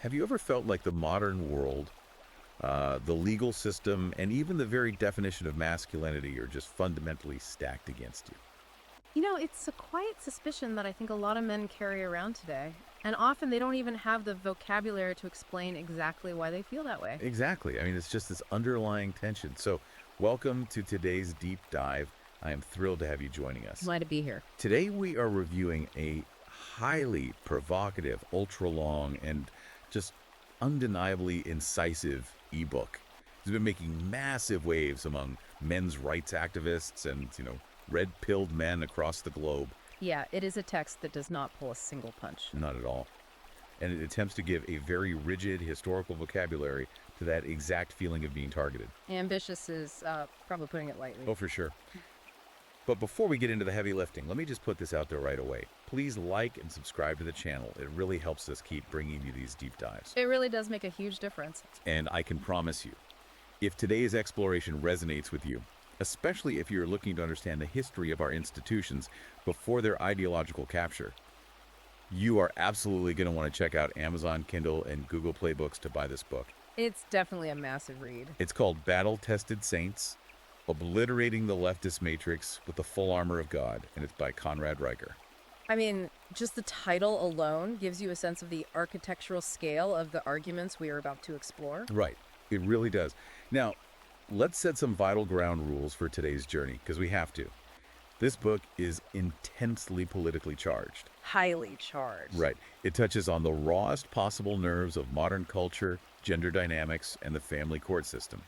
Have you ever felt like the modern world, the legal system, and even the very definition of masculinity are just fundamentally stacked against you? It's a quiet suspicion that I think a lot of men carry around today. And often they don't even have the vocabulary to explain exactly why they feel that way. Exactly. I mean, it's just this underlying tension. So, welcome to today's deep dive. I am thrilled to have you joining us. Glad to be here. Today, we are reviewing a highly provocative, ultra long, and just undeniably incisive ebook. It's been making massive waves among men's rights activists and, red-pilled men across the globe. Yeah, it is a text that does not pull a single punch. Not at all. And it attempts to give a very rigid historical vocabulary to that exact feeling of being targeted. Ambitious is probably putting it lightly. Oh, for sure. But before we get into the heavy lifting, let me just put this out there right away. Please like and subscribe to the channel. It really helps us keep bringing you these deep dives. It really does make a huge difference. And I can promise you, if today's exploration resonates with you, especially if you're looking to understand the history of our institutions before their ideological capture, you are absolutely going to want to check out Amazon, Kindle, and Google Play Books to buy this book. It's definitely a massive read. It's called Battle-Tested Saints, Obliterating the Leftist Matrix with the Full Armor of God, and it's by Conrad Riker. I mean, just the title alone gives you a sense of the architectural scale of the arguments we are about to explore. Right. It really does. Now, let's set some vital ground rules for today's journey, because we have to. This book is intensely politically charged. Highly charged. Right. It touches on the rawest possible nerves of modern culture, gender dynamics, and the family court system.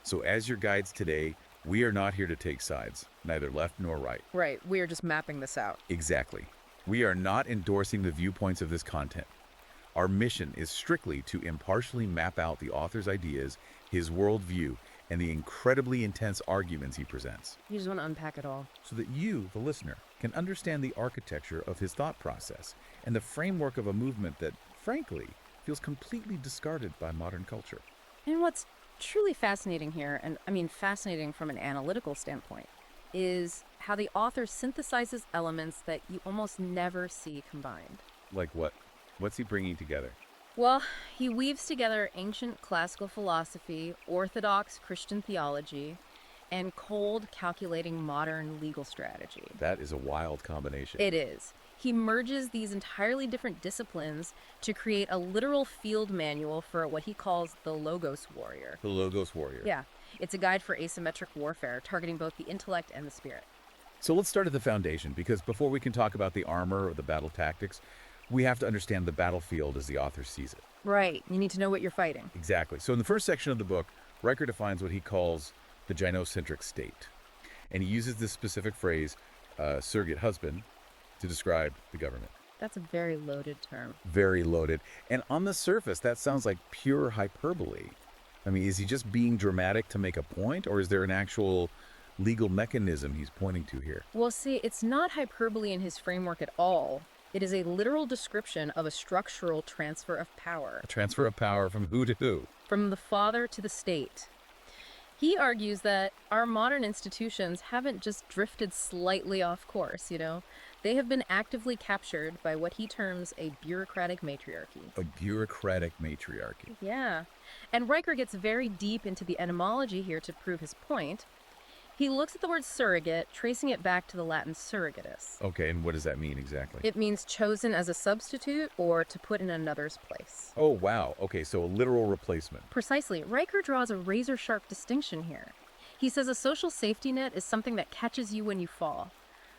So as your guides today, we are not here to take sides, neither left nor right. Right. We are just mapping this out. Exactly. We are not endorsing the viewpoints of this content. Our mission is strictly to impartially map out the author's ideas, his worldview, and the incredibly intense arguments he presents. You just want to unpack it all. So that you, the listener, can understand the architecture of his thought process and the framework of a movement that, frankly, feels completely discarded by modern culture. And what's truly fascinating here, and I mean fascinating from an analytical standpoint, is how the author synthesizes elements that you almost never see combined. Like what? What's he bringing together? Well, he weaves together ancient classical philosophy, orthodox Christian theology, and cold, calculating modern legal strategy. That is a wild combination. It is. He merges these entirely different disciplines to create a literal field manual for what he calls the Logos Warrior. The Logos Warrior. Yeah. It's a guide for asymmetric warfare, targeting both the intellect and the spirit. So let's start at the foundation, because before we can talk about the armor or the battle tactics, we have to understand the battlefield as the author sees it. Right. You need to know what you're fighting. Exactly. So in the first section of the book, Riker defines what he calls the gynocentric state. And he uses this specific phrase, surrogate husband, to describe the government. That's a very loaded term. Very loaded. And on the surface, that sounds like pure hyperbole. I mean, is he just being dramatic to make a point, or is there an actual legal mechanism he's pointing to here? Well, see, it's not hyperbole in his framework at all. It is a literal description of a structural transfer of power. A transfer of power from who to who? From the father to the state. He argues that our modern institutions haven't just drifted slightly off course, They have been actively captured by what he terms a bureaucratic matriarchy. A bureaucratic matriarchy. Yeah. And Riker gets very deep into the etymology here to prove his point. He looks at the word surrogate, tracing it back to the Latin surrogatus. Okay, and what does that mean exactly? It means chosen as a substitute or to put in another's place. Oh, wow. Okay, so a literal replacement. Precisely. Riker draws a razor-sharp distinction here. He says a social safety net is something that catches you when you fall,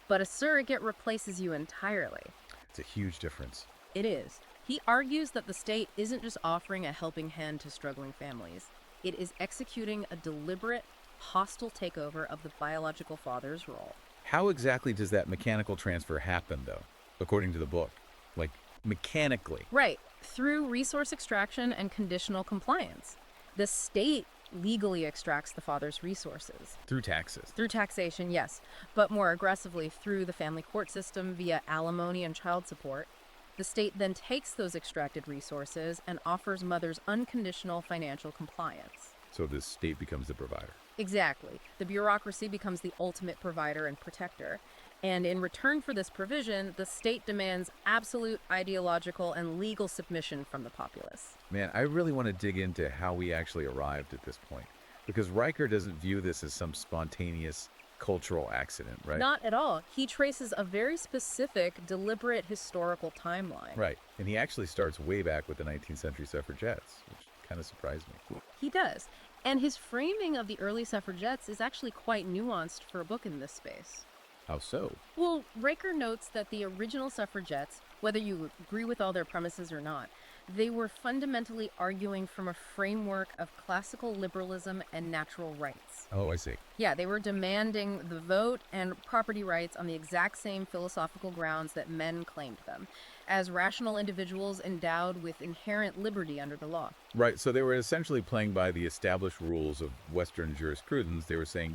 but a surrogate replaces you entirely. It's a huge difference. It is. He argues that the state isn't just offering a helping hand to struggling families. It is executing a deliberate, hostile takeover of the biological father's role. How exactly does that mechanical transfer happen, though, according to the book? Like, mechanically? Right. Through resource extraction and conditional compliance. The state legally extracts the father's resources. Through taxes? Through taxation, yes. But more aggressively through the family court system via alimony and child support. The state then takes those extracted resources and offers mothers unconditional financial compliance. So this state becomes the provider? Exactly. The bureaucracy becomes the ultimate provider and protector. And in return for this provision, the state demands absolute ideological and legal submission from the populace. Man, I really want to dig into how we actually arrived at this point, because Riker doesn't view this as some spontaneous cultural accident, right? Not at all. He traces a very specific, deliberate historical timeline. Right. And he actually starts way back with the 19th century suffragettes, which kind of surprised me. He does. And his framing of the early suffragettes is actually quite nuanced for a book in this space. How so? Well, Riker notes that the original suffragettes, whether you agree with all their premises or not, they were fundamentally arguing from a framework of classical liberalism and natural rights. Oh, I see. Yeah, they were demanding the vote and property rights on the exact same philosophical grounds that men claimed them, as rational individuals endowed with inherent liberty under the law. Right. So they were essentially playing by the established rules of Western jurisprudence. They were saying,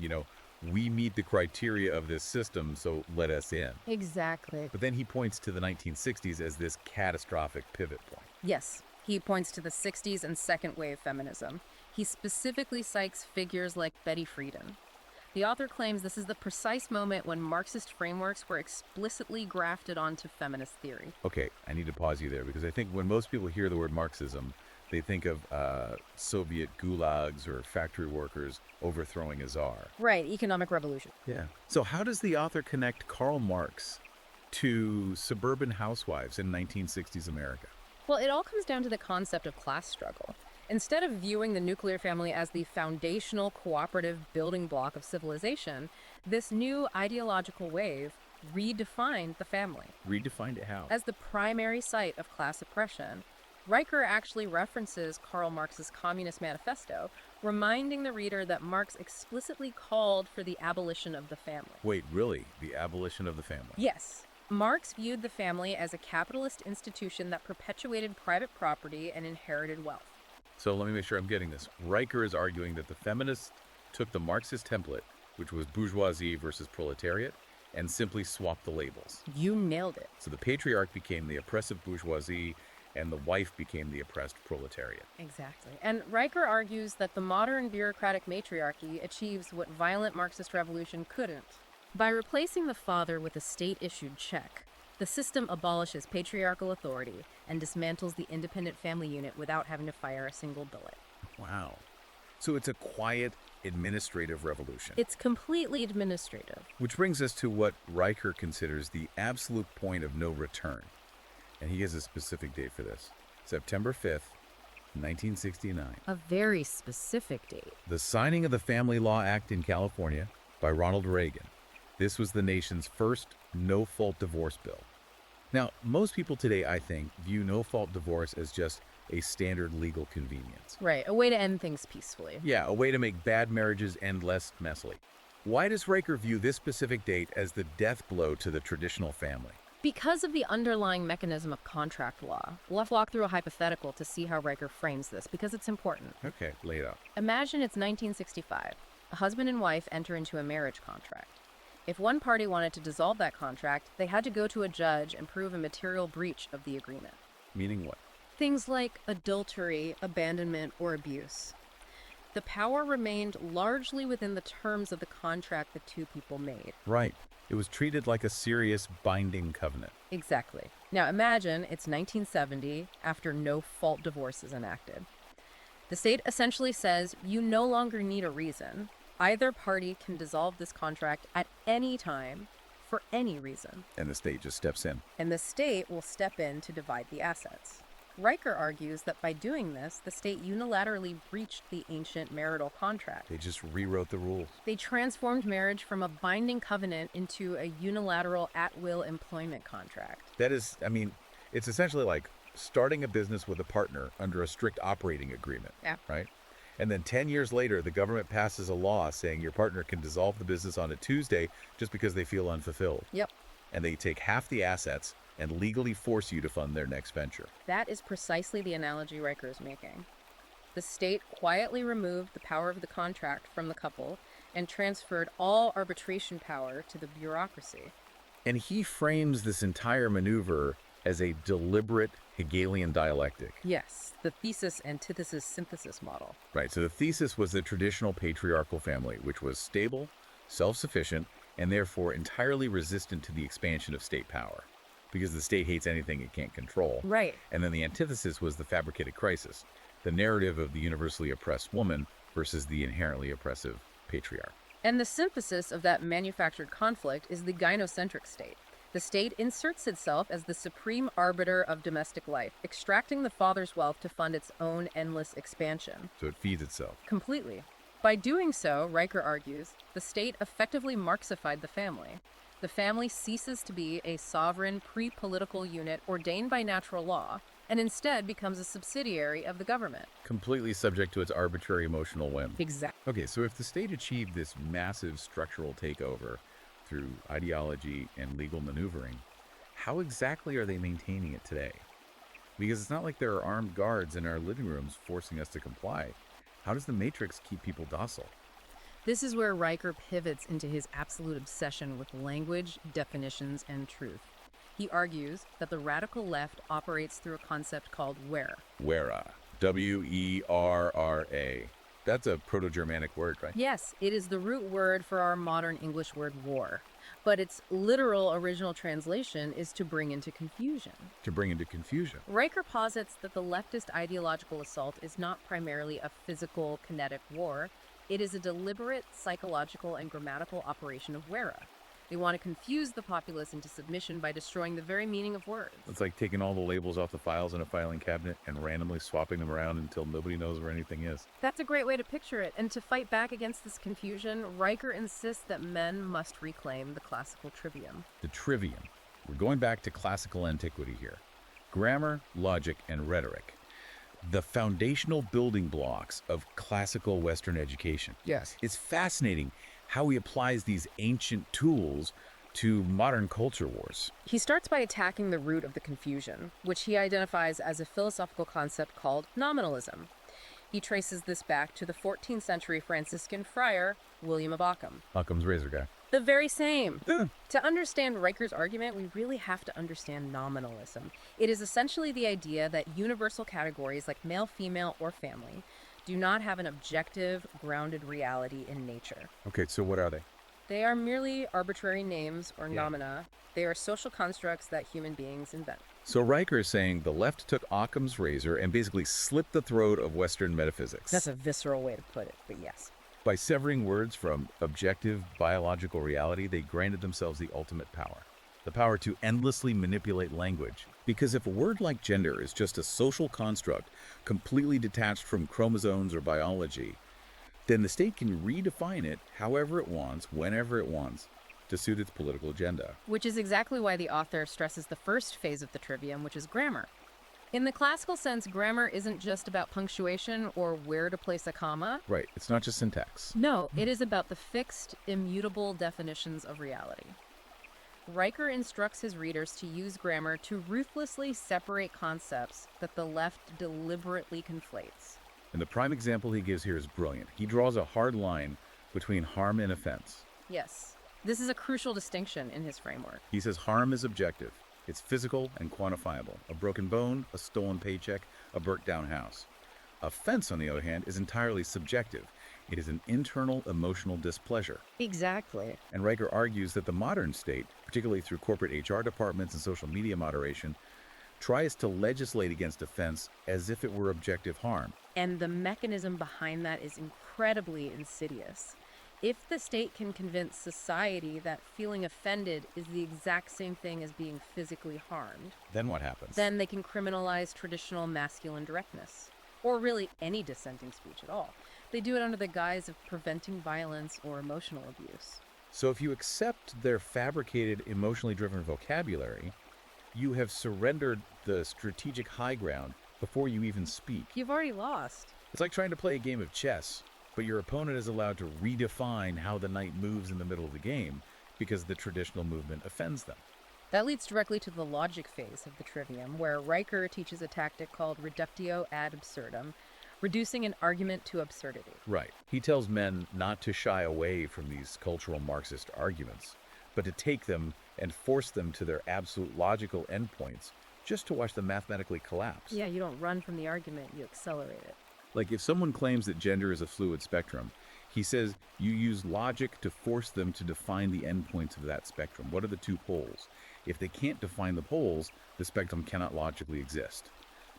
we meet the criteria of this system, so let us in. Exactly. But then he points to the 1960s as this catastrophic pivot point. Yes, he points to the 60s and second wave feminism. He specifically cites figures like Betty Friedan. The author claims this is the precise moment when Marxist frameworks were explicitly grafted onto feminist theory. Okay, I need to pause you there, because I think when most people hear the word Marxism, they think of Soviet gulags or factory workers overthrowing a czar. Right, economic revolution. Yeah. So how does the author connect Karl Marx to suburban housewives in 1960s America? Well, it all comes down to the concept of class struggle. Instead of viewing the nuclear family as the foundational cooperative building block of civilization, this new ideological wave redefined the family. Redefined it how? As the primary site of class oppression. Riker actually references Karl Marx's Communist Manifesto, reminding the reader that Marx explicitly called for the abolition of the family. Wait, really? The abolition of the family? Yes. Marx viewed the family as a capitalist institution that perpetuated private property and inherited wealth. So let me make sure I'm getting this. Riker is arguing that the feminists took the Marxist template, which was bourgeoisie versus proletariat, and simply swapped the labels. You nailed it. So the patriarch became the oppressive bourgeoisie, and the wife became the oppressed proletariat. Exactly. And Riker argues that the modern bureaucratic matriarchy achieves what violent Marxist revolution couldn't. By replacing the father with a state-issued check, the system abolishes patriarchal authority and dismantles the independent family unit without having to fire a single billet. Wow. So it's a quiet, administrative revolution. It's completely administrative. Which brings us to what Riker considers the absolute point of no return. And he gives a specific date for this. September 5th, 1969. A very specific date. The signing of the Family Law Act in California by Ronald Reagan. This was the nation's first no-fault divorce bill. Now, most people today, I think, view no-fault divorce as just a standard legal convenience. Right, a way to end things peacefully. Yeah, a way to make bad marriages end less messily. Why does Riker view this specific date as the death blow to the traditional family? Because of the underlying mechanism of contract law. We'll have to walk through a hypothetical to see how Riker frames this, because it's important. Okay, lay it out. Imagine it's 1965. A husband and wife enter into a marriage contract. If one party wanted to dissolve that contract, they had to go to a judge and prove a material breach of the agreement. Meaning what? Things like adultery, abandonment, or abuse. The power remained largely within the terms of the contract the two people made. Right. It was treated like a serious binding covenant. Exactly. Now imagine it's 1970 after no-fault divorce is enacted. The state essentially says you no longer need a reason. Either party can dissolve this contract at any time for any reason. And the state just steps in. And the state will step in to divide the assets. Riker argues that by doing this, the state unilaterally breached the ancient marital contract. They just rewrote the rules. They transformed marriage from a binding covenant into a unilateral at-will employment contract. That is, it's essentially like starting a business with a partner under a strict operating agreement. Yeah. Right? And then 10 years later, the government passes a law saying your partner can dissolve the business on a Tuesday just because they feel unfulfilled. Yep. And they take half the assets and legally force you to fund their next venture. That is precisely the analogy Riker is making. The state quietly removed the power of the contract from the couple and transferred all arbitration power to the bureaucracy. And he frames this entire maneuver as a deliberate Hegelian dialectic. Yes, the thesis, antithesis, synthesis model. Right, so the thesis was the traditional patriarchal family, which was stable, self-sufficient, and therefore entirely resistant to the expansion of state power, because the state hates anything it can't control. Right. And then the antithesis was the fabricated crisis, the narrative of the universally oppressed woman versus the inherently oppressive patriarch. And the synthesis of that manufactured conflict is the gynocentric state. The state inserts itself as the supreme arbiter of domestic life, extracting the father's wealth to fund its own endless expansion. So it feeds itself. Completely. By doing so, Riker argues, the state effectively Marxified the family. The family ceases to be a sovereign, pre-political unit ordained by natural law, and instead becomes a subsidiary of the government. Completely subject to its arbitrary emotional whim. Exactly. Okay, so if the state achieved this massive structural takeover through ideology and legal maneuvering, how exactly are they maintaining it today? Because it's not like there are armed guards in our living rooms forcing us to comply. How does the Matrix keep people docile? This is where Riker pivots into his absolute obsession with language, definitions, and truth. He argues that the radical left operates through a concept called wera. Wera. W-E-R-R-A. That's a Proto-Germanic word, right? Yes, it is the root word for our modern English word war, but its literal original translation is to bring into confusion. To bring into confusion. Riker posits that the leftist ideological assault is not primarily a physical, kinetic war. It is a deliberate psychological and grammatical operation of wera. They want to confuse the populace into submission by destroying the very meaning of words. It's like taking all the labels off the files in a filing cabinet and randomly swapping them around until nobody knows where anything is. That's a great way to picture it. And to fight back against this confusion, Riker insists that men must reclaim the classical trivium. The trivium. We're going back to classical antiquity here. Grammar, logic, and rhetoric. The foundational building blocks of classical Western education. Yes. It's fascinating how he applies these ancient tools to modern culture wars. He starts by attacking the root of the confusion, which he identifies as a philosophical concept called nominalism. He traces this back to the 14th century Franciscan friar, William of Ockham. Occam's razor guy. The very same. To understand Riker's argument, we really have to understand nominalism. It is essentially the idea that universal categories like male, female, or family do not have an objective, grounded reality in nature. Okay, so what are they? They are merely arbitrary names or nomina. They are social constructs that human beings invent. So Riker is saying the left took Occam's razor and basically slit the throat of Western metaphysics. That's a visceral way to put it, but yes. By severing words from objective biological reality, they granted themselves the ultimate power. The power to endlessly manipulate language. Because if a word like gender is just a social construct completely detached from chromosomes or biology, then the state can redefine it however it wants, whenever it wants, to suit its political agenda. Which is exactly why the author stresses the first phase of the trivium, which is grammar. In the classical sense, grammar isn't just about punctuation or where to place a comma. Right, it's not just syntax. No, it is about the fixed, immutable definitions of reality. Riker instructs his readers to use grammar to ruthlessly separate concepts that the left deliberately conflates. And the prime example he gives here is brilliant. He draws a hard line between harm and offense. Yes, this is a crucial distinction in his framework. He says harm is objective. It's physical and quantifiable. A broken bone, a stolen paycheck, a burnt down house. Offense, on the other hand, is entirely subjective. It is an internal emotional displeasure. Exactly. And Riker argues that the modern state, particularly through corporate HR departments and social media moderation, tries to legislate against offense as if it were objective harm. And the mechanism behind that is incredibly insidious. If the state can convince society that feeling offended is the exact same thing as being physically harmed, then what happens? then they can criminalize traditional masculine directness, or really any dissenting speech at all. They do it under the guise of preventing violence or emotional abuse. So if you accept their fabricated, emotionally driven vocabulary, you have surrendered the strategic high ground before you even speak. You've already lost. It's like trying to play a game of chess, but your opponent is allowed to redefine how the knight moves in the middle of the game because the traditional movement offends them. That leads directly to the logic phase of the trivium, where Riker teaches a tactic called reductio ad absurdum, reducing an argument to absurdity. Right. He tells men not to shy away from these cultural Marxist arguments, but to take them and force them to their absolute logical endpoints just to watch them mathematically collapse. Yeah, you don't run from the argument, you accelerate it. Like if someone claims that gender is a fluid spectrum, he says you use logic to force them to define the endpoints of that spectrum. What are the two poles? If they can't define the poles, the spectrum cannot logically exist.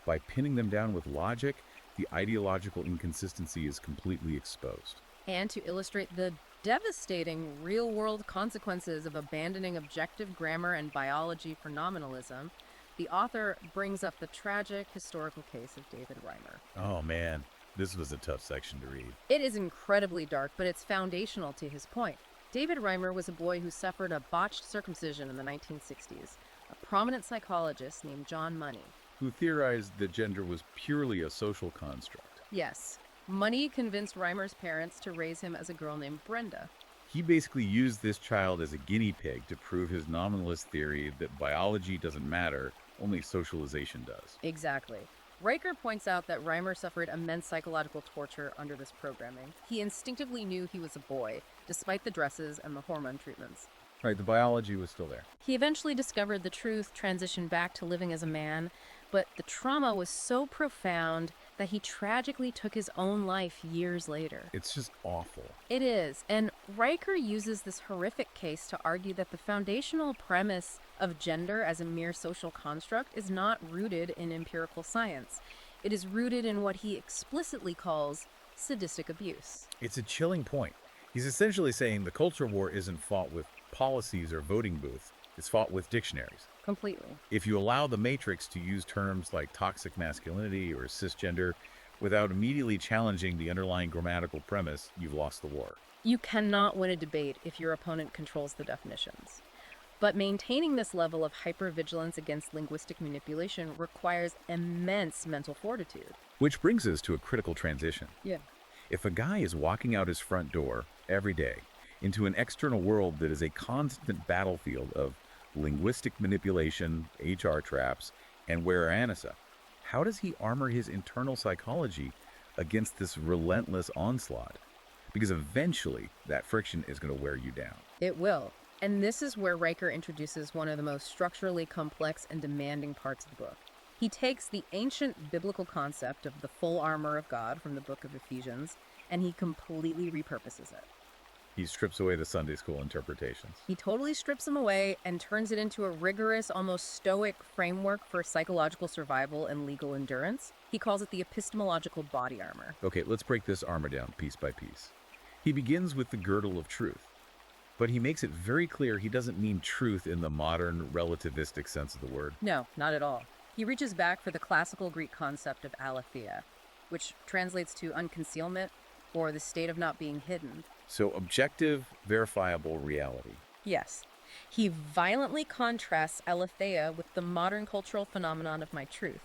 By pinning them down with logic, the ideological inconsistency is completely exposed. And to illustrate the devastating real-world consequences of abandoning objective grammar and biology for nominalism, the author brings up the tragic historical case of David Riker. Oh man, this was a tough section to read. It is incredibly dark, but it's foundational to his point. David Riker was a boy who suffered a botched circumcision in the 1960s. A prominent psychologist named John Money, Who theorized that gender was purely a social construct. yes, Money convinced Riker's parents to raise him as a girl named Brenda. He basically used this child as a guinea pig to prove his nominalist theory that biology doesn't matter, only socialization does. Exactly. Riker points out that Riker suffered immense psychological torture under this programming. He instinctively knew he was a boy, despite the dresses and the hormone treatments. Right, the biology was still there. He eventually discovered the truth, transitioned back to living as a man, but the trauma was so profound that he tragically took his own life years later. It's just awful. It is, and Riker uses this horrific case to argue that the foundational premise of gender as a mere social construct is not rooted in empirical science. It is rooted in what he explicitly calls sadistic abuse. It's a chilling point. He's essentially saying the culture war isn't fought with policies or voting booths. It's fought with dictionaries. Completely. If you allow the Matrix to use terms like toxic masculinity or cisgender without immediately challenging the underlying grammatical premise, you've lost the war. You cannot win a debate if your opponent controls the definitions. But maintaining this level of hypervigilance against linguistic manipulation requires immense mental fortitude. Which brings us to a critical transition. Yeah. If a guy is walking out his front door every day into an external world that is a constant battlefield of linguistic manipulation, HR traps, and wearanissa, how does he armor his internal psychology against this relentless onslaught? Because eventually that friction is going to wear you down. It will. And this is where Riker introduces one of the most structurally complex and demanding parts of the book. He takes the ancient biblical concept of the full armor of God from the book of Ephesians, and he completely repurposes it. He strips away the Sunday school interpretations. He totally strips them away and turns it into a rigorous, almost stoic framework for psychological survival and legal endurance. He calls it the epistemological body armor. Okay, let's break this armor down piece by piece. He begins with the girdle of truth, but he makes it very clear he doesn't mean truth in the modern relativistic sense of the word. No, not at all. He reaches back for the classical Greek concept of aletheia, which translates to unconcealment or the state of not being hidden. So objective, verifiable reality. Yes. He violently contrasts aletheia with the modern cultural phenomenon of my truth.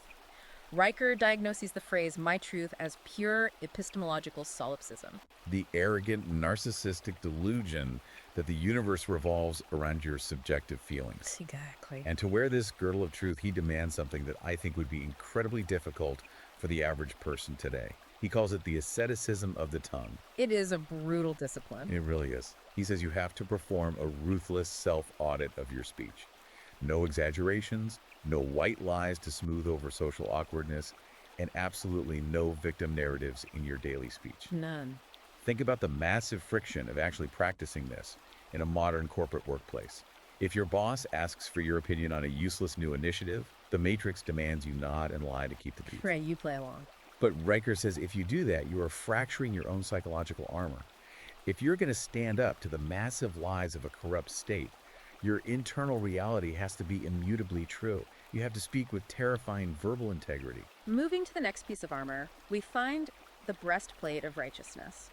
Riker diagnoses the phrase my truth as pure epistemological solipsism. The arrogant, narcissistic delusion that the universe revolves around your subjective feelings. Exactly. And to wear this girdle of truth, he demands something that I think would be incredibly difficult for the average person today. He calls it the asceticism of the tongue. It is a brutal discipline. It really is. He says you have to perform a ruthless self-audit of your speech. No exaggerations, no white lies to smooth over social awkwardness, and absolutely no victim narratives in your daily speech. None. Think about the massive friction of actually practicing this in a modern corporate workplace. If your boss asks for your opinion on a useless new initiative, the Matrix demands you nod and lie to keep the peace. Right, you play along. But Riker says if you do that, you are fracturing your own psychological armor. If you're going to stand up to the massive lies of a corrupt state, your internal reality has to be immutably true. You have to speak with terrifying verbal integrity. Moving to the next piece of armor, we find the breastplate of righteousness.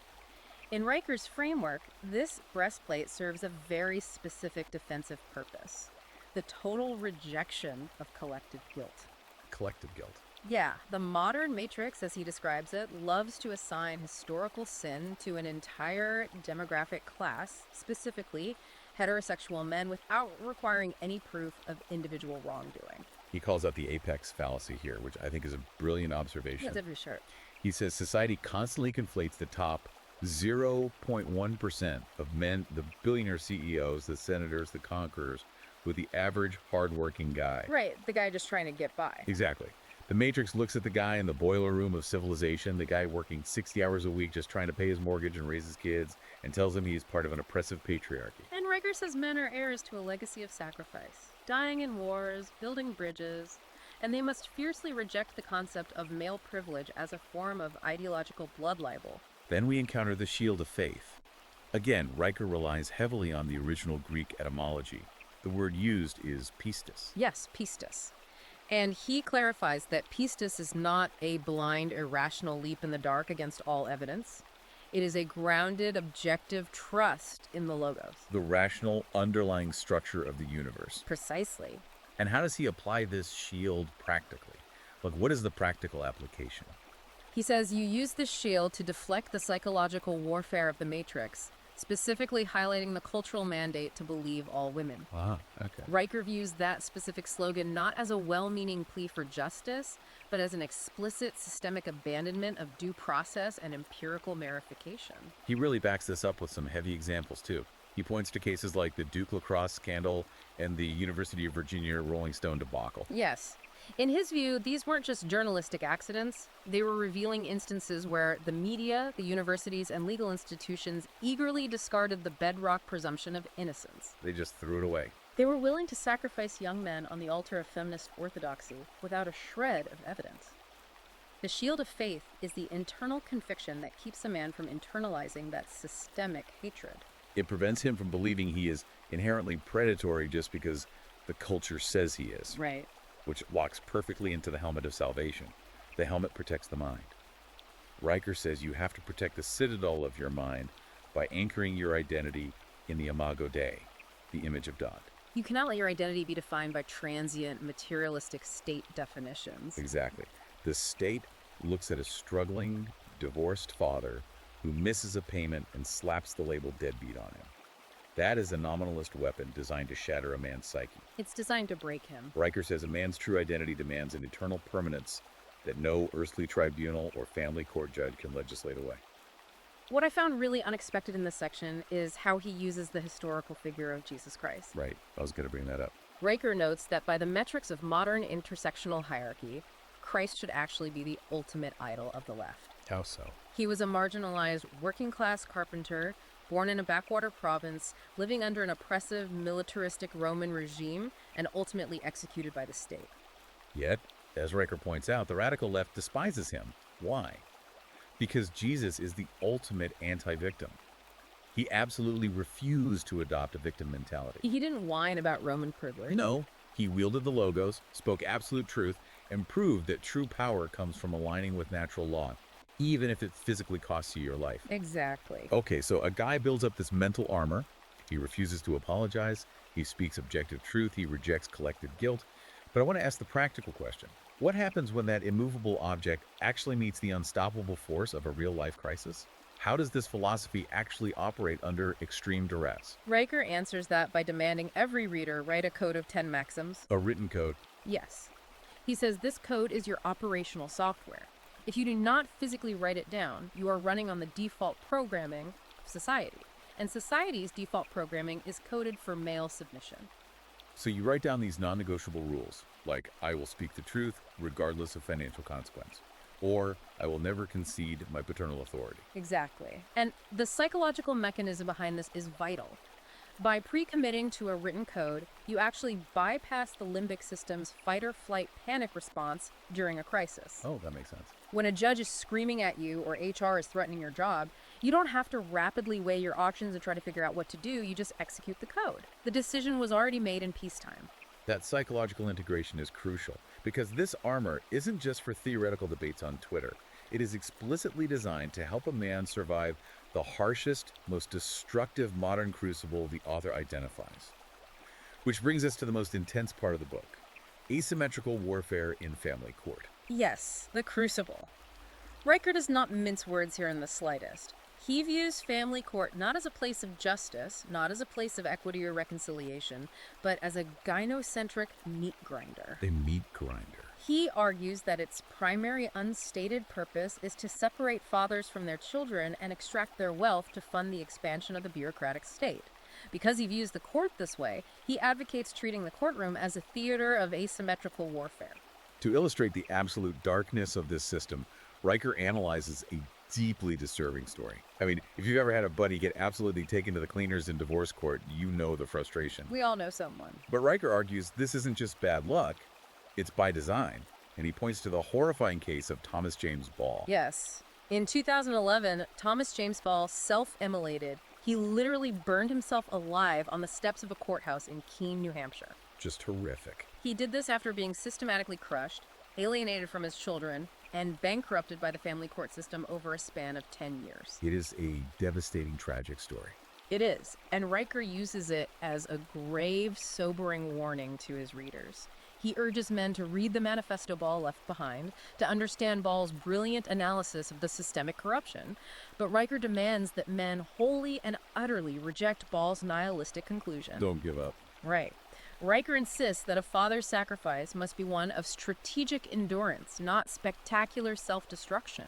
In Riker's framework, this breastplate serves a very specific defensive purpose: the total rejection of collective guilt. Collective guilt. Yeah, the modern Matrix, as he describes it, loves to assign historical sin to an entire demographic class, specifically heterosexual men, without requiring any proof of individual wrongdoing. He calls out the apex fallacy here, which I think is a brilliant observation. That's every shirt. He says society constantly conflates the top 0.1% of men, the billionaire CEOs, the senators, the conquerors, with the average, hardworking guy. Right, the guy just trying to get by. Exactly. The Matrix looks at the guy in the boiler room of civilization, the guy working 60 hours a week just trying to pay his mortgage and raise his kids, and tells him he is part of an oppressive patriarchy. And Riker says men are heirs to a legacy of sacrifice, dying in wars, building bridges, and they must fiercely reject the concept of male privilege as a form of ideological blood libel. Then we encounter the shield of faith. Again, Riker relies heavily on the original Greek etymology. The word used is pistis. Yes, pistis. And he clarifies that pistis is not a blind, irrational leap in the dark against all evidence. It is a grounded, objective trust in the logos. The rational, underlying structure of the universe. Precisely. And how does he apply this shield practically? Like, what is the practical application? He says you use this shield to deflect the psychological warfare of the Matrix, specifically highlighting the cultural mandate to believe all women. Ah, okay. Riker views that specific slogan not as a well-meaning plea for justice, but as an explicit systemic abandonment of due process and empirical verification. He really backs this up with some heavy examples, too. He points to cases like the Duke lacrosse scandal and the University of Virginia Rolling Stone debacle. Yes. In his view, these weren't just journalistic accidents. They were revealing instances where the media, the universities, and legal institutions eagerly discarded the bedrock presumption of innocence. They just threw it away. They were willing to sacrifice young men on the altar of feminist orthodoxy without a shred of evidence. The shield of faith is the internal conviction that keeps a man from internalizing that systemic hatred. It prevents him from believing he is inherently predatory just because the culture says he is. Right. Which walks perfectly into the helmet of salvation. The helmet protects the mind. Riker says you have to protect the citadel of your mind by anchoring your identity in the imago Dei, the image of God. You cannot let your identity be defined by transient, materialistic state definitions. Exactly. The state looks at a struggling, divorced father who misses a payment and slaps the label deadbeat on him. That is a nominalist weapon designed to shatter a man's psyche. It's designed to break him. Riker says a man's true identity demands an eternal permanence that no earthly tribunal or family court judge can legislate away. What I found really unexpected in this section is how he uses the historical figure of Jesus Christ. Right. I was going to bring that up. Riker notes that by the metrics of modern intersectional hierarchy, Christ should actually be the ultimate idol of the left. How so? He was a marginalized working-class carpenter, born in a backwater province, living under an oppressive, militaristic Roman regime, and ultimately executed by the state. Yet, as Riker points out, the radical left despises him. Why? Because Jesus is the ultimate anti-victim. He absolutely refused to adopt a victim mentality. He didn't whine about Roman privilege. No, he wielded the logos, spoke absolute truth, and proved that true power comes from aligning with natural law, even if it physically costs you your life. Exactly. Okay, so a guy builds up this mental armor. He refuses to apologize. He speaks objective truth. He rejects collective guilt. But I want to ask the practical question. What happens when that immovable object actually meets the unstoppable force of a real-life crisis? How does this philosophy actually operate under extreme duress? Riker answers that by demanding every reader write a code of 10 maxims. A written code. Yes. He says this code is your operational software. If you do not physically write it down, you are running on the default programming of society. And society's default programming is coded for male submission. So you write down these non-negotiable rules, like I will speak the truth regardless of financial consequence, or I will never concede my paternal authority. Exactly. And the psychological mechanism behind this is vital. By pre-committing to a written code, you actually bypass the limbic system's fight-or-flight panic response during a crisis. Oh, that makes sense. When a judge is screaming at you or HR is threatening your job, you don't have to rapidly weigh your options and try to figure out what to do. You just execute the code. The decision was already made in peacetime. That psychological integration is crucial because this armor isn't just for theoretical debates on Twitter. It is explicitly designed to help a man survive the harshest, most destructive modern crucible the author identifies. Which brings us to the most intense part of the book, asymmetrical warfare in family court. Yes, the crucible. Riker does not mince words here in the slightest. He views family court not as a place of justice, not as a place of equity or reconciliation, but as a gynocentric meat grinder. A meat grinder. He argues that its primary unstated purpose is to separate fathers from their children and extract their wealth to fund the expansion of the bureaucratic state. Because he views the court this way, he advocates treating the courtroom as a theater of asymmetrical warfare. To illustrate the absolute darkness of this system, Riker analyzes a deeply disturbing story. I mean, if you've ever had a buddy get absolutely taken to the cleaners in divorce court, you know the frustration. We all know someone. But Riker argues this isn't just bad luck, it's by design. And he points to the horrifying case of Thomas James Ball. Yes. In 2011, Thomas James Ball self-immolated. He literally burned himself alive on the steps of a courthouse in Keene, New Hampshire. Just horrific. He did this after being systematically crushed, alienated from his children, and bankrupted by the family court system over a span of 10 years. It is a devastating, tragic story. It is, and Riker uses it as a grave, sobering warning to his readers. He urges men to read the manifesto Ball left behind, to understand Ball's brilliant analysis of the systemic corruption, but Riker demands that men wholly and utterly reject Ball's nihilistic conclusion. Don't give up. Right. Riker insists that a father's sacrifice must be one of strategic endurance, not spectacular self-destruction.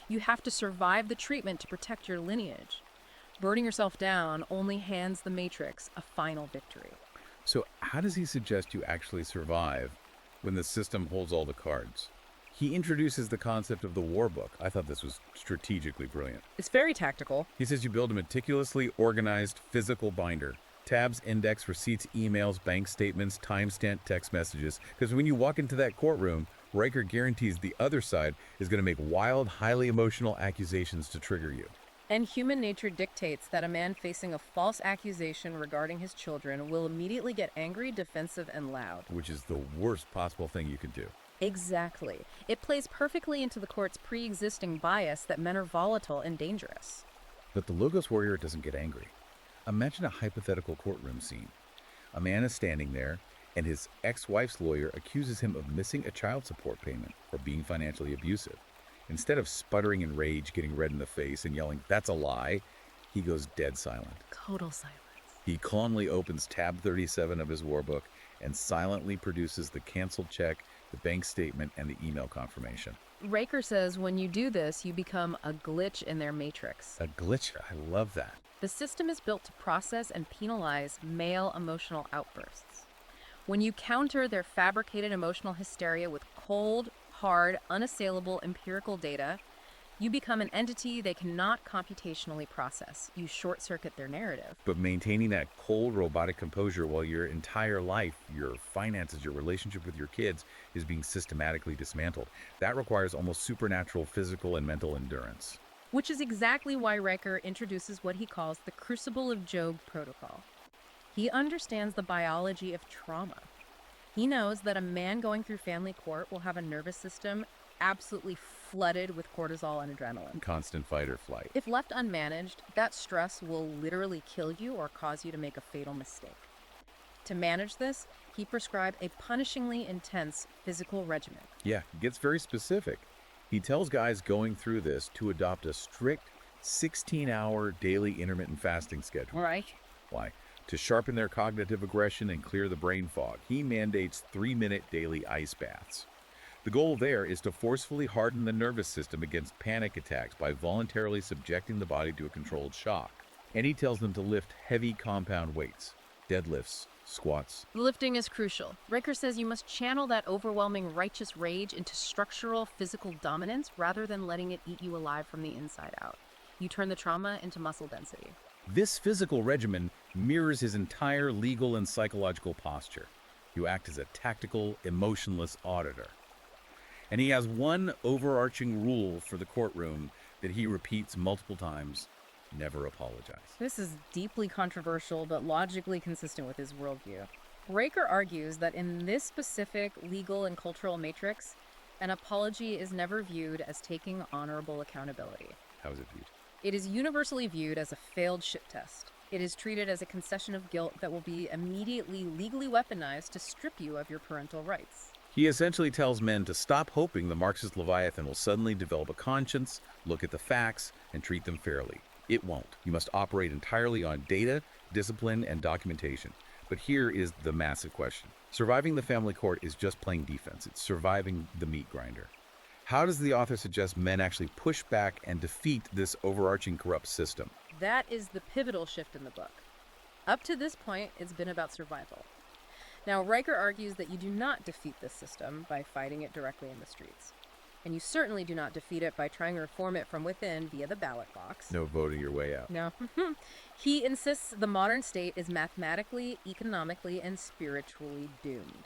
You have to survive the treatment to protect your lineage. Burning yourself down only hands the Matrix a final victory. So how does he suggest you actually survive when the system holds all the cards? He introduces the concept of the war book. I thought this was strategically brilliant. It's very tactical. He says you build a meticulously organized physical binder. Tabs index receipts, emails, bank statements, time-stamped text messages. Because when you walk into that courtroom, Riker guarantees the other side is going to make wild, highly emotional accusations to trigger you. And human nature dictates that a man facing a false accusation regarding his children will immediately get angry, defensive, and loud. Which is the worst possible thing you could do. Exactly. It plays perfectly into the court's pre-existing bias that men are volatile and dangerous. But the Logos Warrior doesn't get angry. Imagine a hypothetical courtroom scene. A man is standing there, and his ex-wife's lawyer accuses him of missing a child support payment or being financially abusive. Instead of sputtering in rage, getting red in the face, and yelling, "That's a lie," he goes dead silent. Total silence. He calmly opens tab 37 of his war book and silently produces the canceled check, the bank statement, and the email confirmation. Riker says when you do this, you become a glitch in their matrix. A glitch. I love that. The system is built to process and penalize male emotional outbursts. When you counter their fabricated emotional hysteria with cold, hard, unassailable empirical data, you become an entity they cannot computationally process. You short-circuit their narrative. But maintaining that cold, robotic composure while your entire life, your finances, your relationship with your kids is being systematically dismantled, that requires almost supernatural physical and mental endurance. Which is exactly why Riker introduces what he calls the Crucible of Job protocol. He understands the biology of trauma. He knows that a man going through family court will have a nervous system absolutely flooded with cortisol and adrenaline. Constant fight or flight. If left unmanaged, that stress will literally kill you or cause you to make a fatal mistake. To manage this, he prescribed a punishingly intense physical regimen. Yeah, he gets very specific. He tells guys going through this to adopt a strict 16-hour daily intermittent fasting schedule. Right. Why? To sharpen their cognitive aggression and clear the brain fog, he mandates 3-minute daily ice baths. The goal there is to forcefully harden the nervous system against panic attacks by voluntarily subjecting the body to a controlled shock. And he tells them to lift heavy compound weights, deadlifts, squats. Lifting is crucial. Riker says you must channel that overwhelming righteous rage into structural physical dominance rather than letting it eat you alive from the inside out. You turn the trauma into muscle density. This physical regimen mirrors his entire legal and psychological posture. You act as a tactical, emotionless auditor. And he has one overarching rule for the courtroom that he repeats multiple times: never apologize. This is deeply controversial, but logically consistent with his worldview. Riker argues that in this specific legal and cultural matrix, an apology is never viewed as taking honorable accountability. How is it viewed? It is universally viewed as a failed shit test. It is treated as a concession of guilt that will be immediately legally weaponized to strip you of your parental rights. He essentially tells men to stop hoping the Marxist Leviathan will suddenly develop a conscience, look at the facts, and treat them fairly. It won't. You must operate entirely on data, discipline, and documentation. But here is the massive question. Surviving the family court is just playing defense. It's surviving the meat grinder. How does the author suggest men actually push back and defeat this overarching corrupt system? That is the pivotal shift in the book. Up to this point, it's been about survival. Now, Riker argues that you do not defeat this system by fighting it directly in the streets. And you certainly do not defeat it by trying to reform it from within via the ballot box. No voting your way out. No. He insists the modern state is mathematically, economically, and spiritually doomed.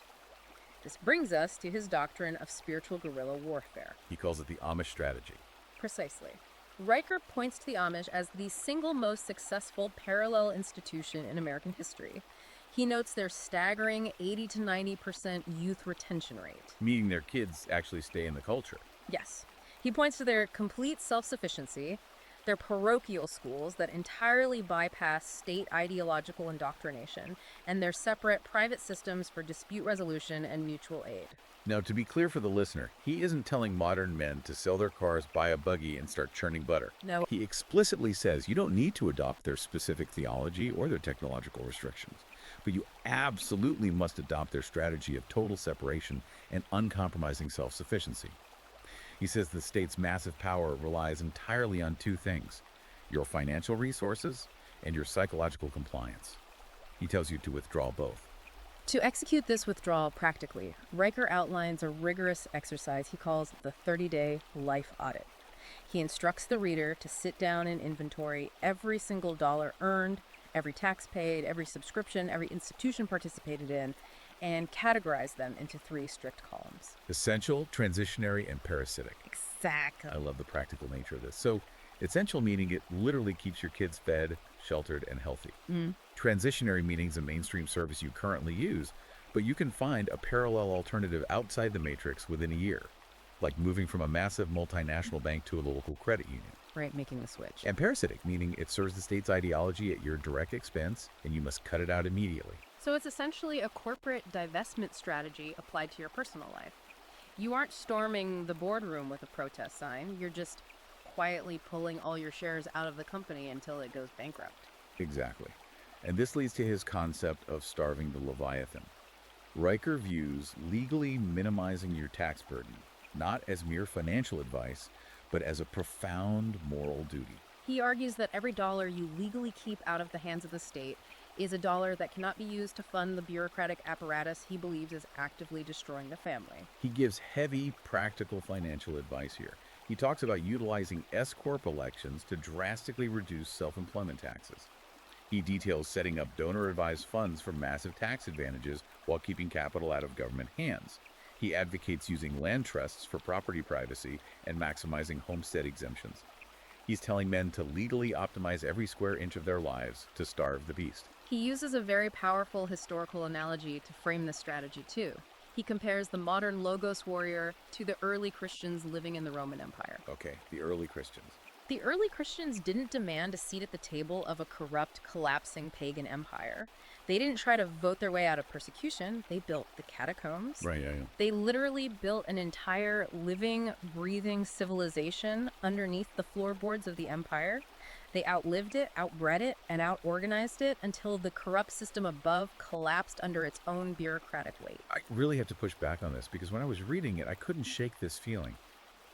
This brings us to his doctrine of spiritual guerrilla warfare. He calls it the Amish strategy. Precisely. Riker points to the Amish as the single most successful parallel institution in American history. He notes their staggering 80 to 90% youth retention rate. Meaning their kids actually stay in the culture. Yes. He points to their complete self-sufficiency, their parochial schools that entirely bypass state ideological indoctrination, and their separate private systems for dispute resolution and mutual aid. Now, to be clear for the listener, he isn't telling modern men to sell their cars, buy a buggy, and start churning butter. No. He explicitly says you don't need to adopt their specific theology or their technological restrictions, but you absolutely must adopt their strategy of total separation and uncompromising self-sufficiency. He says the state's massive power relies entirely on two things: your financial resources and your psychological compliance. He tells you to withdraw both. To execute this withdrawal practically, Riker outlines a rigorous exercise he calls the 30-day life audit. He instructs the reader to sit down and inventory every single dollar earned, every tax paid, every subscription, every institution participated in, and categorize them into 3 strict columns. Essential, transitionary, and parasitic. Exactly. I love the practical nature of this. So, essential meaning it literally keeps your kids fed, sheltered, and healthy. Transitionary meanings a mainstream service you currently use, but you can find a parallel alternative outside the matrix within a year, like moving from a massive multinational bank to a local credit union. Right, making the switch. And parasitic, meaning it serves the state's ideology at your direct expense, and you must cut it out immediately. So it's essentially a corporate divestment strategy applied to your personal life. You aren't storming the boardroom with a protest sign, you're just quietly pulling all your shares out of the company until it goes bankrupt. Exactly. And this leads to his concept of starving the Leviathan. Riker views legally minimizing your tax burden not as mere financial advice, but as a profound moral duty. He argues that every dollar you legally keep out of the hands of the state is a dollar that cannot be used to fund the bureaucratic apparatus he believes is actively destroying the family. He gives heavy, practical financial advice here. He talks about utilizing S-corp elections to drastically reduce self-employment taxes. He details setting up donor-advised funds for massive tax advantages while keeping capital out of government hands. He advocates using land trusts for property privacy and maximizing homestead exemptions. He's telling men to legally optimize every square inch of their lives to starve the beast. He uses a very powerful historical analogy to frame this strategy too. He compares the modern Logos warrior to the early Christians living in the Roman Empire. Okay, the early Christians. The early Christians didn't demand a seat at the table of a corrupt, collapsing pagan empire. They didn't try to vote their way out of persecution. They built the catacombs. Right, yeah. They literally built an entire living, breathing civilization underneath the floorboards of the empire. They outlived it, outbred it, and outorganized it until the corrupt system above collapsed under its own bureaucratic weight. I really have to push back on this because when I was reading it, I couldn't shake this feeling.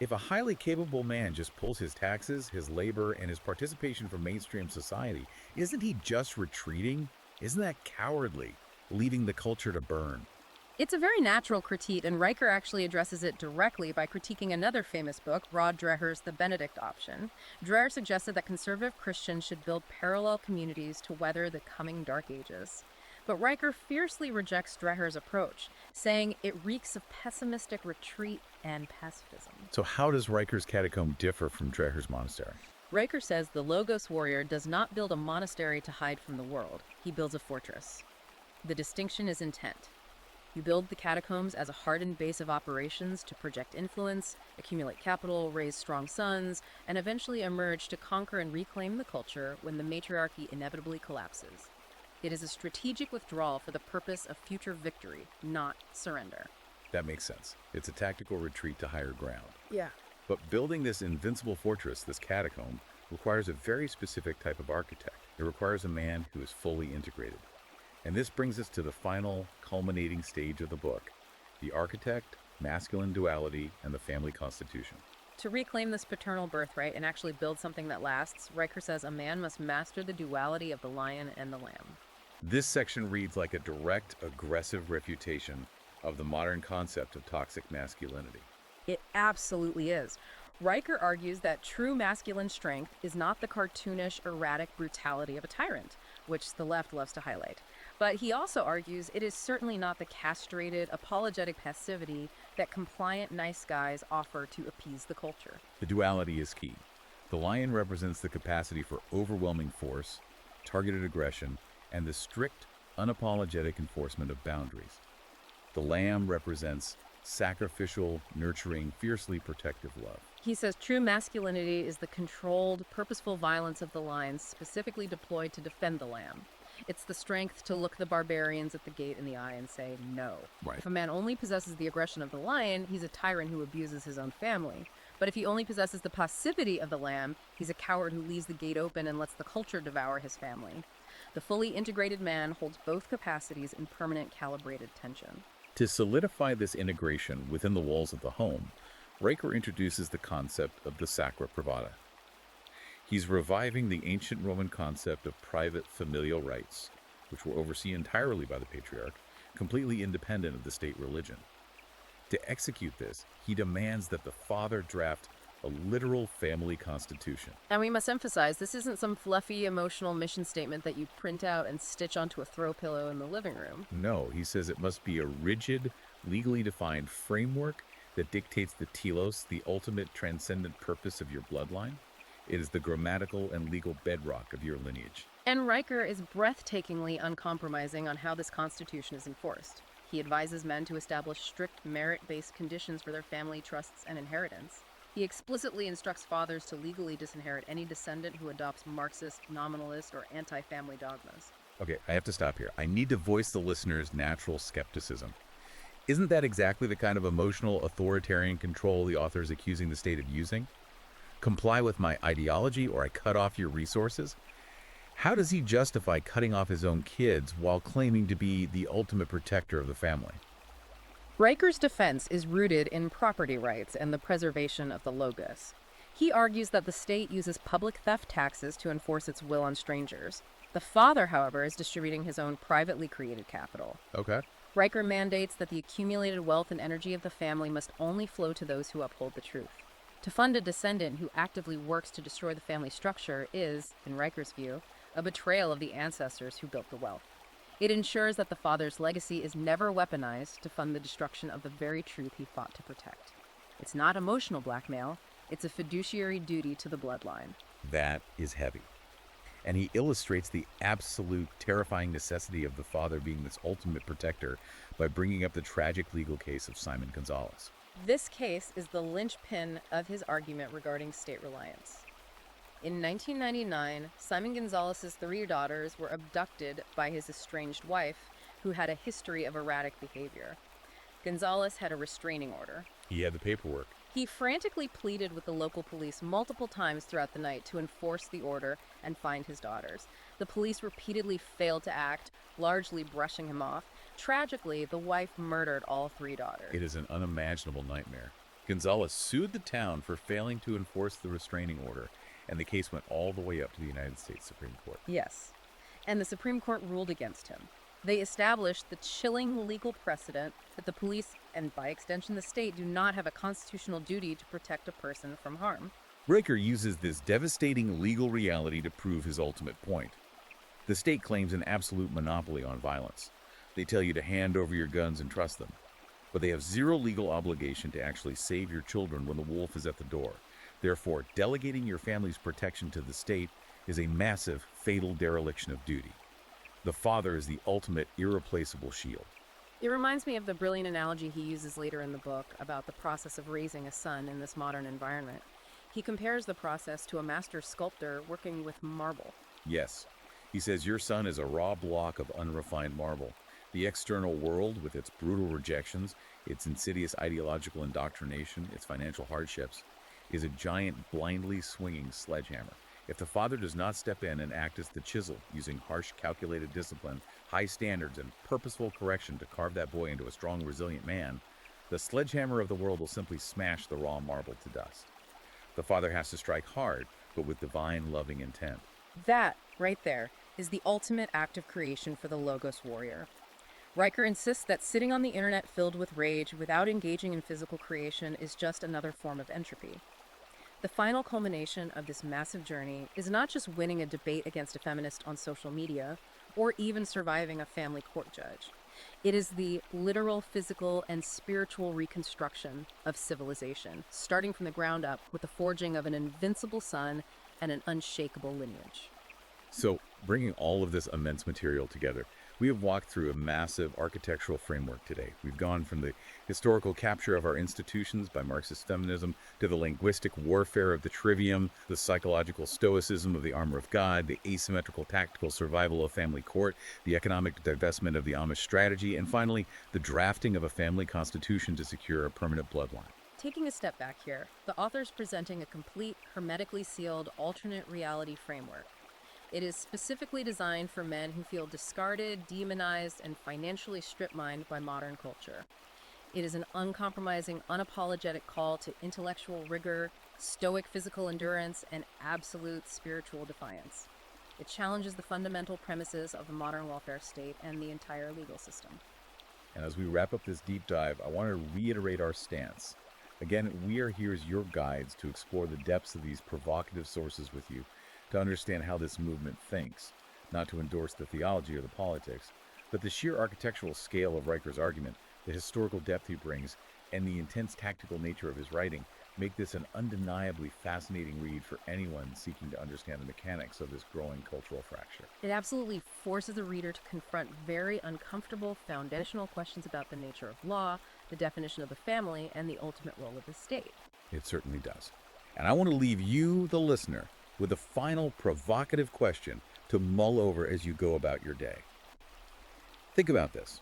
If a highly capable man just pulls his taxes, his labor, and his participation from mainstream society, isn't he just retreating? Isn't that cowardly, leaving the culture to burn? It's a very natural critique, and Riker actually addresses it directly by critiquing another famous book, Rod Dreher's The Benedict Option. Dreher suggested that conservative Christians should build parallel communities to weather the coming Dark Ages. But Riker fiercely rejects Dreher's approach, saying it reeks of pessimistic retreat and pacifism. So how does Riker's catacomb differ from Dreher's monastery? Riker says the Logos warrior does not build a monastery to hide from the world. He builds a fortress. The distinction is intent. You build the catacombs as a hardened base of operations to project influence, accumulate capital, raise strong sons, and eventually emerge to conquer and reclaim the culture when the matriarchy inevitably collapses. It is a strategic withdrawal for the purpose of future victory, not surrender. That makes sense. It's a tactical retreat to higher ground. Yeah. But building this invincible fortress, this catacomb, requires a very specific type of architect. It requires a man who is fully integrated. And this brings us to the final, culminating stage of the book, the architect, masculine duality, and the family constitution. To reclaim this paternal birthright and actually build something that lasts, Riker says a man must master the duality of the lion and the lamb. This section reads like a direct, aggressive refutation of the modern concept of toxic masculinity. It absolutely is. Riker argues that true masculine strength is not the cartoonish, erratic brutality of a tyrant, which the left loves to highlight. But he also argues it is certainly not the castrated, apologetic passivity that compliant nice guys offer to appease the culture. The duality is key. The lion represents the capacity for overwhelming force, targeted aggression, and the strict, unapologetic enforcement of boundaries. The lamb represents sacrificial, nurturing, fiercely protective love. He says true masculinity is the controlled, purposeful violence of the lion specifically deployed to defend the lamb. It's the strength to look the barbarians at the gate in the eye and say no. Right. If a man only possesses the aggression of the lion, he's a tyrant who abuses his own family. But if he only possesses the passivity of the lamb, he's a coward who leaves the gate open and lets the culture devour his family. The fully integrated man holds both capacities in permanent calibrated tension. To solidify this integration within the walls of the home, Riker introduces the concept of the sacra privata. He's reviving the ancient Roman concept of private familial rights, which were overseen entirely by the patriarch, completely independent of the state religion. To execute this, he demands that the father draft a literal family constitution. And we must emphasize, this isn't some fluffy emotional mission statement that you print out and stitch onto a throw pillow in the living room. No, he says it must be a rigid, legally defined framework that dictates the telos, the ultimate transcendent purpose of your bloodline. It is the grammatical and legal bedrock of your lineage. And Riker is breathtakingly uncompromising on how this constitution is enforced. He advises men to establish strict merit-based conditions for their family trusts and inheritance. He explicitly instructs fathers to legally disinherit any descendant who adopts Marxist, nominalist, or anti-family dogmas. Okay, I have to stop here. I need to voice the listener's natural skepticism. Isn't that exactly the kind of emotional authoritarian control the author is accusing the state of using? Comply with my ideology or I cut off your resources? How does he justify cutting off his own kids while claiming to be the ultimate protector of the family? Riker's defense is rooted in property rights and the preservation of the logos. He argues that the state uses public theft taxes to enforce its will on strangers. The father, however, is distributing his own privately created capital. Okay. Riker mandates that the accumulated wealth and energy of the family must only flow to those who uphold the truth. To fund a descendant who actively works to destroy the family structure is, in Riker's view, a betrayal of the ancestors who built the wealth. It ensures that the father's legacy is never weaponized to fund the destruction of the very truth he fought to protect. It's not emotional blackmail, it's a fiduciary duty to the bloodline. That is heavy. And he illustrates the absolute terrifying necessity of the father being this ultimate protector by bringing up the tragic legal case of Simon Gonzalez. This case is the linchpin of his argument regarding state reliance. In 1999, Simon Gonzalez's 3 daughters were abducted by his estranged wife, who had a history of erratic behavior. Gonzalez had a restraining order. He had the paperwork. He frantically pleaded with the local police multiple times throughout the night to enforce the order and find his daughters. The police repeatedly failed to act, largely brushing him off. Tragically, the wife murdered all 3 daughters. It is an unimaginable nightmare. Gonzalez sued the town for failing to enforce the restraining order, and the case went all the way up to the United States Supreme Court. Yes, and the Supreme Court ruled against him. They established the chilling legal precedent that the police, and by extension the state, do not have a constitutional duty to protect a person from harm. Riker uses this devastating legal reality to prove his ultimate point. The state claims an absolute monopoly on violence. They tell you to hand over your guns and trust them. But they have zero legal obligation to actually save your children when the wolf is at the door. Therefore, delegating your family's protection to the state is a massive, fatal dereliction of duty. The father is the ultimate, irreplaceable shield. It reminds me of the brilliant analogy he uses later in the book about the process of raising a son in this modern environment. He compares the process to a master sculptor working with marble. Yes, he says your son is a raw block of unrefined marble. The external world, with its brutal rejections, its insidious ideological indoctrination, its financial hardships, is a giant, blindly swinging sledgehammer. If the father does not step in and act as the chisel, using harsh, calculated discipline, high standards, and purposeful correction to carve that boy into a strong, resilient man, the sledgehammer of the world will simply smash the raw marble to dust. The father has to strike hard, but with divine, loving intent. That, right there, is the ultimate act of creation for the Logos warrior. Riker insists that sitting on the internet filled with rage without engaging in physical creation is just another form of entropy. The final culmination of this massive journey is not just winning a debate against a feminist on social media or even surviving a family court judge. It is the literal, physical, and spiritual reconstruction of civilization, starting from the ground up with the forging of an invincible sun and an unshakable lineage. So, bringing all of this immense material together, we have walked through a massive architectural framework today. We've gone from the historical capture of our institutions by Marxist feminism to the linguistic warfare of the trivium, the psychological stoicism of the armor of God, the asymmetrical tactical survival of family court, the economic divestment of the Amish strategy, and finally, the drafting of a family constitution to secure a permanent bloodline. Taking a step back here, the author's presenting a complete, hermetically sealed, alternate reality framework. It is specifically designed for men who feel discarded, demonized, and financially strip-mined by modern culture. It is an uncompromising, unapologetic call to intellectual rigor, stoic physical endurance, and absolute spiritual defiance. It challenges the fundamental premises of the modern welfare state and the entire legal system. And as we wrap up this deep dive, I want to reiterate our stance. Again, we are here as your guides to explore the depths of these provocative sources with you, to understand how this movement thinks, not to endorse the theology or the politics, but the sheer architectural scale of Riker's argument, the historical depth he brings, and the intense tactical nature of his writing make this an undeniably fascinating read for anyone seeking to understand the mechanics of this growing cultural fracture. It absolutely forces the reader to confront very uncomfortable foundational questions about the nature of law, the definition of the family, and the ultimate role of the state. It certainly does. And I want to leave you, the listener, with a final provocative question to mull over as you go about your day. Think about this.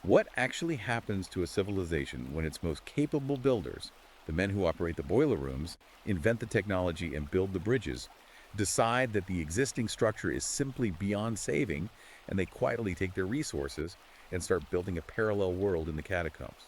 What actually happens to a civilization when its most capable builders, the men who operate the boiler rooms, invent the technology and build the bridges, decide that the existing structure is simply beyond saving, and they quietly take their resources and start building a parallel world in the catacombs?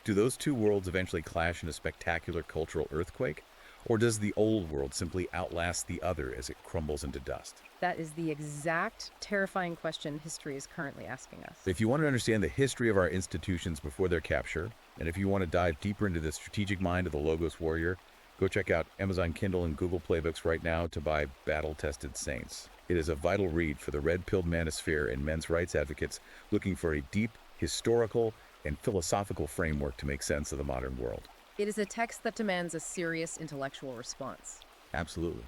Do those two worlds eventually clash in a spectacular cultural earthquake? Or does the old world simply outlast the other as it crumbles into dust? That is the exact terrifying question history is currently asking us. If you want to understand the history of our institutions before their capture, and if you want to dive deeper into the strategic mind of the Logos warrior, go check out Amazon Kindle and Google Playbooks right now to buy Battle-Tested Saints. It is a vital read for the red-pilled manosphere and men's rights advocates looking for a deep, historical, and philosophical framework to make sense of the modern world. It is a text that demands a serious intellectual response. Absolutely.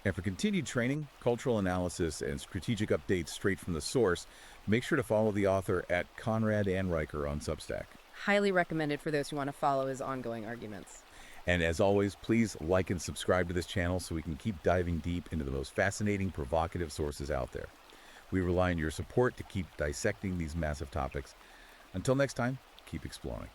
And for continued training, cultural analysis, and strategic updates straight from the source, make sure to follow the author at Conrad and Riker on Substack. Highly recommended for those who want to follow his ongoing arguments. And as always, please like and subscribe to this channel so we can keep diving deep into the most fascinating, provocative sources out there. We rely on your support to keep dissecting these massive topics. Until next time, keep exploring.